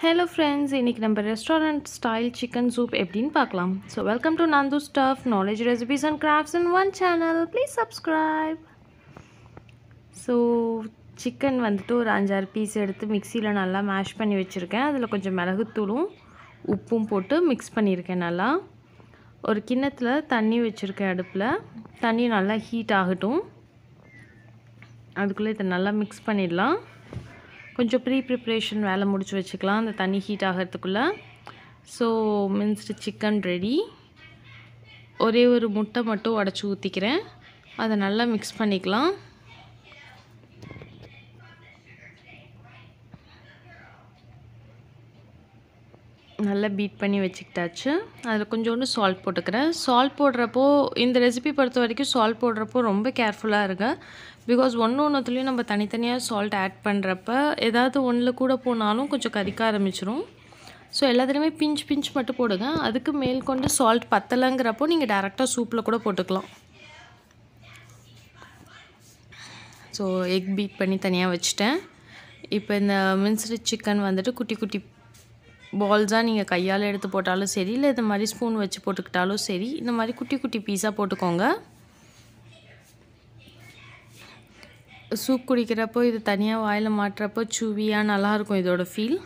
Hello friends, இன்னைக்கு நம்ம restaurant style chicken soup எப்படின்னு பார்க்கலாம். So welcome to Nandhu Stuff, knowledge recipes and crafts in one channel. Please subscribe. So chicken வந்துட்டு ஒரு 5-6 piece எடுத்து மிக்ஸியில் நல்லா மேஷ் பண்ணி வச்சுருக்கேன். அதில் கொஞ்சம் மிளகுத்தூளும் உப்பும் போட்டு மிக்ஸ் பண்ணியிருக்கேன். நல்லா ஒரு கிண்ணத்தில் தண்ணி வச்சுருக்கேன். அடுப்பில் தண்ணி நல்லா ஹீட் ஆகட்டும். அதுக்குள்ளே இதை நல்லா மிக்ஸ் பண்ணிடலாம். கொஞ்சம் ப்ரிப்ரேஷன் வேலை முடிச்சு வச்சுக்கலாம் அந்த தண்ணி ஹீட் ஆகிறதுக்குள்ளே. So minced chicken ready. ஒரே ஒரு முட்டை மட்டும் உடச்சி ஊற்றிக்கிறேன். அதை நல்லா மிக்ஸ் பண்ணிக்கலாம். நல்லா பீட் பண்ணி வச்சுக்கிட்டாச்சு. அதில் கொஞ்சோண்டு சால்ட் போட்டுக்கிறேன். சால்ட் போடுறப்போ இந்த ரெசிபி பொறுத்த வரைக்கும் சால்ட் போடுறப்போ ரொம்ப கேர்ஃபுல்லாக இருங்க. பிகாஸ் ஒன்றுத்துலேயும் நம்ம தனித்தனியாக சால்ட் ஆட் பண்ணுறப்ப ஏதாவது ஒன்றில் கூட போனாலும் கொஞ்சம் கறிக்க ஆரம்பிச்சிரும். ஸோ எல்லாத்துலேயுமே பிஞ்ச் மட்டும் போடுங்க. அதுக்கு மேல் கொண்டு சால்ட் பத்தலைங்கிறப்போ நீங்கள் டேரெக்டாக சூப்பில் கூட போட்டுக்கலாம். ஸோ எக் பீட் பண்ணி தனியாக வச்சுட்டேன். இப்போ இந்த மின்ஸ்டு சிக்கன் வந்துட்டு குட்டி குட்டி பால்ஸாக நீங்கள் கையால் எடுத்து போட்டாலும் சரி, இல்லை இந்த மாதிரி ஸ்பூன் வச்சு போட்டுக்கிட்டாலும் சரி, இந்த மாதிரி குட்டி குட்டி பீஸாக போட்டுக்கோங்க. சூப் குடிக்கிறப்போ இது தனியாக வாயில் மாட்டுறப்போ சூவியாக நல்லாயிருக்கும் இதோட ஃபீல்.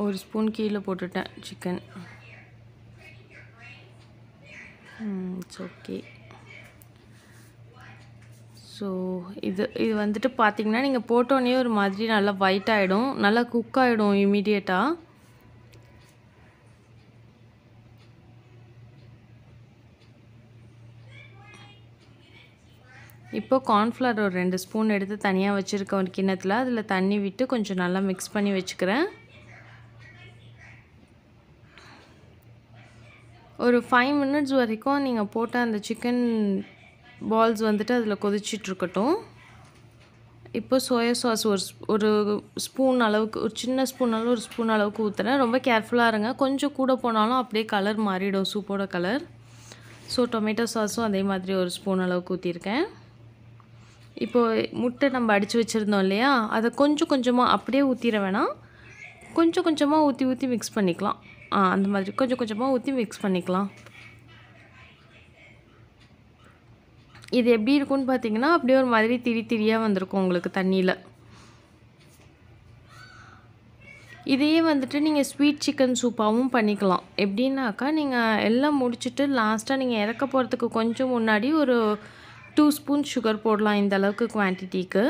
ஒரு ஸ்பூன் கீழே போட்டுட்டேன் சிக்கன். It's okay. ஸோ இது வந்துட்டு பார்த்திங்கன்னா நீங்கள் போட்டோன்னே ஒரு மாதிரி நல்லா ஒயிட் ஆகிடும், நல்லா குக் ஆகிடும் இமீடியட்டாக. இப்போ கார்ன்ஃப்ளவர் ஒரு 2 ஸ்பூன் எடுத்து தனியாக வச்சுருக்க ஒரு கிண்ணத்தில் அதில் தண்ணி விட்டு கொஞ்சம் நல்லா மிக்ஸ் பண்ணி வச்சுக்கிறேன். ஒரு 5 மினிட்ஸ் வரைக்கும் நீங்கள் போட்ட அந்த சிக்கன் பால்ஸ் வந்துட்டு அதில் கொதிச்சிட்ருக்கட்டும். இப்போ சோயா சாஸ் ஒரு ஸ்பூன் அளவுக்கு, ஒரு சின்ன ஸ்பூன் அளவு, ஒரு ஸ்பூன் அளவுக்கு ஊற்றுறேன். ரொம்ப கேர்ஃபுல்லாக இருங்க. கொஞ்சம் கூட போனாலும் அப்படியே கலர் மாறிடும் சூப்போட கலர். ஸோ டொமேட்டோ சாஸும் அதே மாதிரி ஒரு ஸ்பூன் அளவுக்கு ஊற்றிருக்கேன். இப்போது முட்டை நம்ம அடித்து வச்சுருந்தோம் இல்லையா, அதை கொஞ்சம் கொஞ்சமாக அப்படியே ஊற்றிட வேணாம், கொஞ்சம் கொஞ்சமாக ஊற்றி மிக்ஸ் பண்ணிக்கலாம். அந்த மாதிரி கொஞ்சம் கொஞ்சமாக ஊற்றி மிக்ஸ் பண்ணிக்கலாம். இது எப்படி இருக்கும்னு பார்த்தீங்கன்னா அப்படியே ஒரு மாதிரி திரியாக வந்திருக்கும் உங்களுக்கு தண்ணியில். இதையே வந்துட்டு நீங்கள் ஸ்வீட் சிக்கன் சூப்பாகவும் பண்ணிக்கலாம். எப்படின்னாக்கா நீங்கள் எல்லாம் முடிச்சுட்டு லாஸ்ட்டாக நீங்கள் இறக்க போகிறதுக்கு கொஞ்சம் முன்னாடி ஒரு 2 ஸ்பூன் சுகர் போடலாம் இந்த அளவுக்கு குவான்டிட்டிக்கு.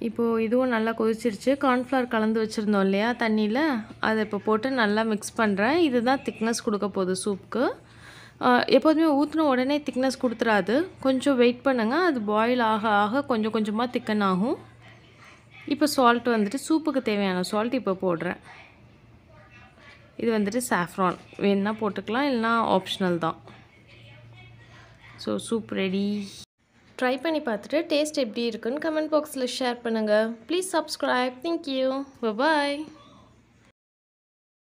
இப்போது இதுவும் நல்லா கொதிச்சிருச்சு. கார்ன்ஃப்ளவர் கலந்து வச்சுருந்தோம் இல்லையா தண்ணியில், அதை இப்போ போட்டு நல்லா மிக்ஸ் பண்ணுறேன். இதுதான் திக்னஸ் கொடுக்க போகுது சூப்புக்கு. எப்போதுமே ஊற்றின உடனே திக்னஸ் கொடுத்துறாது, கொஞ்சம் வெயிட் பண்ணுங்கள். அது பாயில் ஆக ஆக கொஞ்சம் கொஞ்சமாக திக்கன் ஆகும். இப்போ சால்ட் வந்துட்டு சூப்புக்கு தேவையான சால்ட் இப்போ போடுறேன். இது வந்துட்டு சாஃப்ரான் வேணுன்னா போட்டுக்கலாம், இல்லைனா ஆப்ஷனல் தான். So soup ready. ட்ரை பண்ணி பார்த்துட்டு டேஸ்ட் எப்படி இருக்குன்னு கமெண்ட் பாக்ஸில் ஷேர் பண்ணுங்கள். Please subscribe. தேங்க்யூ. பாய்.